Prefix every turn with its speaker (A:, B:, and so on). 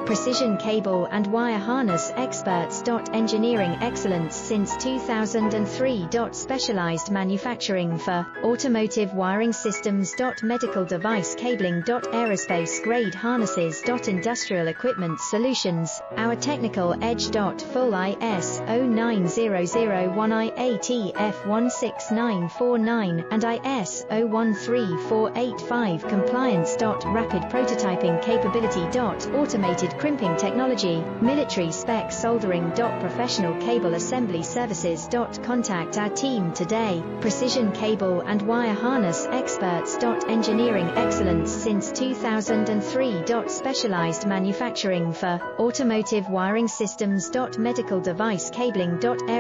A: Precision cable and wire harness experts. Engineering excellence since 2003. Specialized manufacturing for automotive wiring systems. Medical device cabling. Aerospace grade harnesses. Industrial equipment solutions. Our technical edge. Full ISO 9001 IATF 16949 and ISO 13485 compliance. Rapid prototyping capability. Automated crimping technology, military spec soldering. Professional cable assembly services. Contact our team today. Precision cable and wire harness experts. Engineering excellence since 2003. Specialized manufacturing for automotive wiring systems. Medical device cabling. Aerospace